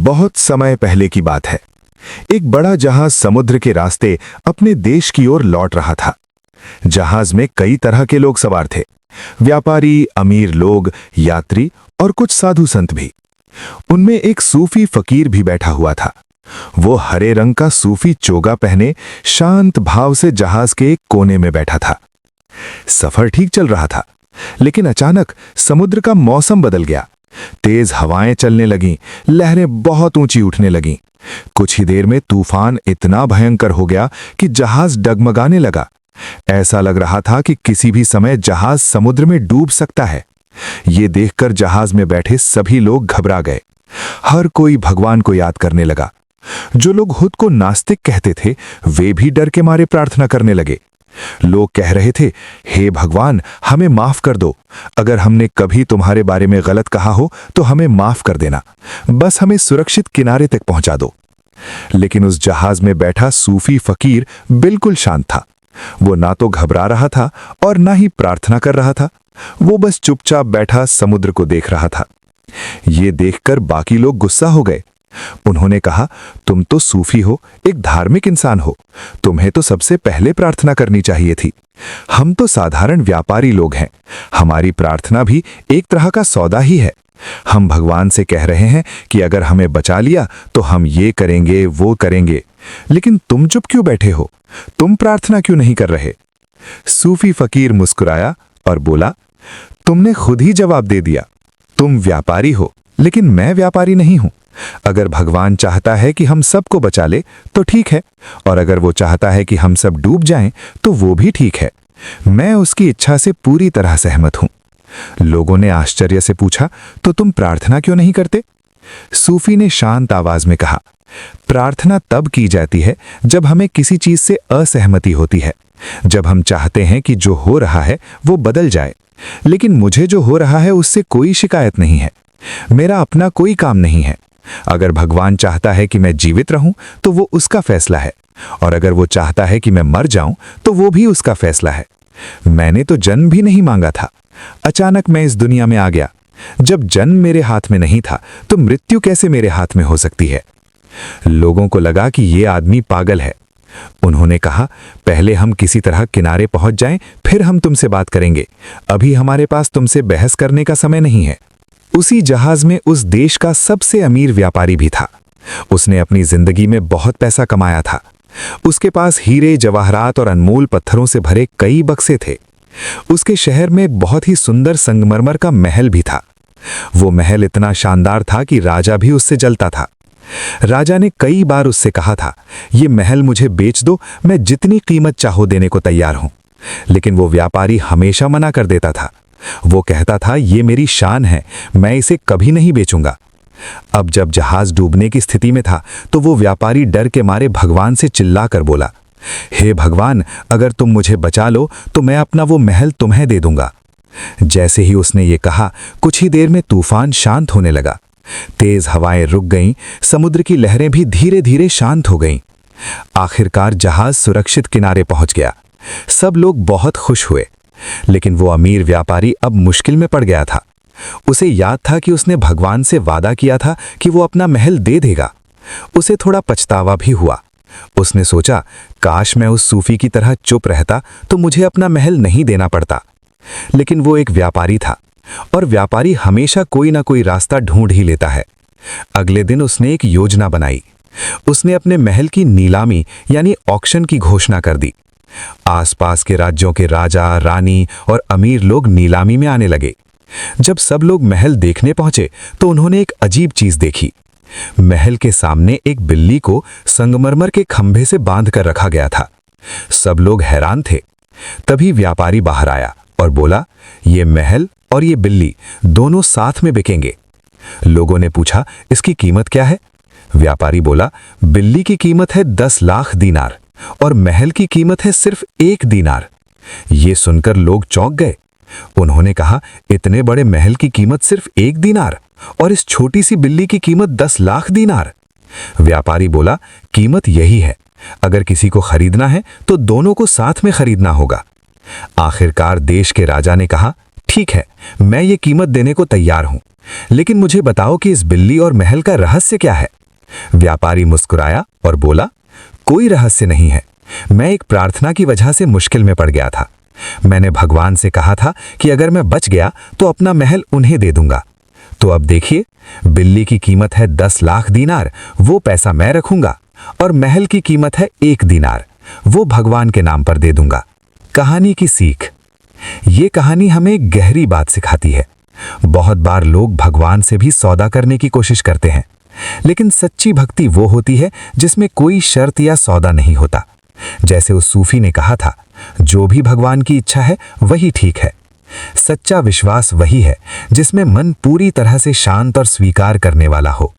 बहुत समय पहले की बात है। एक बड़ा जहाज समुद्र के रास्ते अपने देश की ओर लौट रहा था। जहाज में कई तरह के लोग सवार थे, व्यापारी, अमीर लोग, यात्री और कुछ साधु संत भी। उनमें एक सूफी फकीर भी बैठा हुआ था। वो हरे रंग का सूफी चोगा पहने शांत भाव से जहाज के एक कोने में बैठा था। सफर ठीक चल रहा था, लेकिन अचानक समुद्र का मौसम बदल गया। तेज हवाएं चलने लगीं, लहरें बहुत ऊंची उठने लगीं। कुछ ही देर में तूफान इतना भयंकर हो गया कि जहाज डगमगाने लगा। ऐसा लग रहा था कि किसी भी समय जहाज समुद्र में डूब सकता है। ये देखकर जहाज में बैठे सभी लोग घबरा गए। हर कोई भगवान को याद करने लगा। जो लोग खुद को नास्तिक कहते थे, वे भी डर के मारे प्रार्थना करने लगे। लोग कह रहे थे, हे भगवान, हमें माफ कर दो। अगर हमने कभी तुम्हारे बारे में गलत कहा हो तो हमें माफ कर देना। बस हमें सुरक्षित किनारे तक पहुंचा दो। लेकिन उस जहाज में बैठा सूफी फकीर बिल्कुल शांत था। वो ना तो घबरा रहा था और ना ही प्रार्थना कर रहा था। वो बस चुपचाप बैठा समुद्र को देख रहा था। ये देखकर बाकी लोग गुस्सा हो गए। उन्होंने कहा, तुम तो सूफी हो, एक धार्मिक इंसान हो, तुम्हें तो सबसे पहले प्रार्थना करनी चाहिए थी। हम तो साधारण व्यापारी लोग हैं। हमारी प्रार्थना भी एक तरह का सौदा ही है। हम भगवान से कह रहे हैं कि अगर हमें बचा लिया तो हम ये करेंगे, वो करेंगे। लेकिन तुम चुप क्यों बैठे हो? तुम प्रार्थना क्यों नहीं कर रहे? सूफी फकीर मुस्कुराया और बोला, तुमने खुद ही जवाब दे दिया। तुम व्यापारी हो, लेकिन मैं व्यापारी नहीं हूं। अगर भगवान चाहता है कि हम सबको बचा ले तो ठीक है, और अगर वो चाहता है कि हम सब डूब जाएं तो वो भी ठीक है। मैं उसकी इच्छा से पूरी तरह सहमत हूं। लोगों ने आश्चर्य से पूछा, तो तुम प्रार्थना क्यों नहीं करते? सूफी ने शांत आवाज में कहा, प्रार्थना तब की जाती है जब हमें किसी चीज से असहमति होती है, जब हम चाहते हैं कि जो हो रहा है वो बदल जाए। लेकिन मुझे जो हो रहा है उससे कोई शिकायत नहीं है। मेरा अपना कोई काम नहीं है। अगर भगवान चाहता है कि मैं जीवित रहूं तो वो उसका फैसला है, और अगर वो चाहता है कि मैं मर जाऊं तो वो भी उसका फैसला है। मैंने तो जन्म भी नहीं मांगा था। अचानक मैं इस दुनिया में आ गया। जब जन्म मेरे हाथ में नहीं था तो मृत्यु कैसे मेरे हाथ में हो सकती है? लोगों को लगा कि ये आदमी पागल है। उन्होंने कहा, पहले हम किसी तरह किनारे पहुंच जाएं, फिर हम तुमसे बात करेंगे। अभी हमारे पास तुमसे बहस करने का समय नहीं है। उसी जहाज में उस देश का सबसे अमीर व्यापारी भी था। उसने अपनी जिंदगी में बहुत पैसा कमाया था। उसके पास हीरे, जवाहरात और अनमोल पत्थरों से भरे कई बक्से थे। उसके शहर में एक बहुत ही सुंदर संगमरमर का महल भी था। वो महल इतना शानदार था कि राजा भी उससे जलता था। राजा ने कई बार उससे कहा था, ये महल मुझे बेच दो, मैं जितनी कीमत चाहो देने को तैयार हूं। लेकिन वो व्यापारी हमेशा मना कर देता था। वो कहता था, ये मेरी शान है, मैं इसे कभी नहीं बेचूंगा। अब जब जहाज डूबने की स्थिति में था तो वो व्यापारी डर के मारे भगवान से चिल्लाकर बोला, हे भगवान, अगर तुम मुझे बचा लो तो मैं अपना वो महल तुम्हें दे दूंगा। जैसे ही उसने ये कहा, कुछ ही देर में तूफान शांत होने लगा। तेज हवाएं रुक गईं, समुद्र की लहरें भी धीरे धीरे शांत हो गईं। आखिरकार जहाज सुरक्षित किनारे पहुंच गया। सब लोग बहुत खुश हुए। लेकिन वो अमीर व्यापारी अब मुश्किल में पड़ गया था। उसे याद था कि उसने भगवान से वादा किया था कि वो अपना महल दे देगा। उसे थोड़ा पछतावा भी हुआ। उसने सोचा, काश मैं उस सूफी की तरह चुप रहता तो मुझे अपना महल नहीं देना पड़ता। लेकिन वो एक व्यापारी था, और व्यापारी हमेशा कोई ना कोई रास्ता ढूंढ ही लेता है। अगले दिन उसने एक योजना बनाई। उसने अपने महल की नीलामी यानी ऑक्शन की घोषणा कर दी। आसपास के राज्यों के राजा, रानी और अमीर लोग नीलामी में आने लगे। जब सब लोग महल देखने पहुंचे तो उन्होंने एक अजीब चीज देखी। महल के सामने एक बिल्ली को संगमरमर के खंभे से बांध कर रखा गया था। सब लोग हैरान थे। तभी व्यापारी बाहर आया और बोला, ये महल और ये बिल्ली दोनों साथ में बिकेंगे। लोगों ने पूछा, इसकी कीमत क्या है? व्यापारी बोला, बिल्ली की कीमत है 10 लाख दीनार और महल की कीमत है सिर्फ 1 दीनार। ये सुनकर लोग चौंक गए। उन्होंने कहा, इतने बड़े महल की कीमत सिर्फ 1 दीनार और इस छोटी सी बिल्ली की कीमत 10 लाख दीनार। व्यापारी बोला, कीमत यही है, अगर किसी को खरीदना है तो दोनों को साथ में खरीदना होगा। आखिरकार देश के राजा ने कहा, ठीक है, मैं ये कीमत देने को तैयार हूं, लेकिन मुझे बताओ कि इस बिल्ली और महल का रहस्य क्या है। व्यापारी मुस्कुराया और बोला, कोई रहस्य नहीं है। मैं एक प्रार्थना की वजह से मुश्किल में पड़ गया था। मैंने भगवान से कहा था कि अगर मैं बच गया तो अपना महल उन्हें दे दूंगा। तो अब देखिए, बिल्ली की कीमत है 10 लाख दीनार, वो पैसा मैं रखूंगा, और महल की कीमत है 1 दीनार, वो भगवान के नाम पर दे दूंगा। कहानी की सीख। ये कहानी हमें एक गहरी बात सिखाती है। बहुत बार लोग भगवान से भी सौदा करने की कोशिश करते हैं, लेकिन सच्ची भक्ति वो होती है जिसमें कोई शर्त या सौदा नहीं होता। जैसे उस सूफी ने कहा था, जो भी भगवान की इच्छा है वही ठीक है। सच्चा विश्वास वही है जिसमें मन पूरी तरह से शांत और स्वीकार करने वाला हो।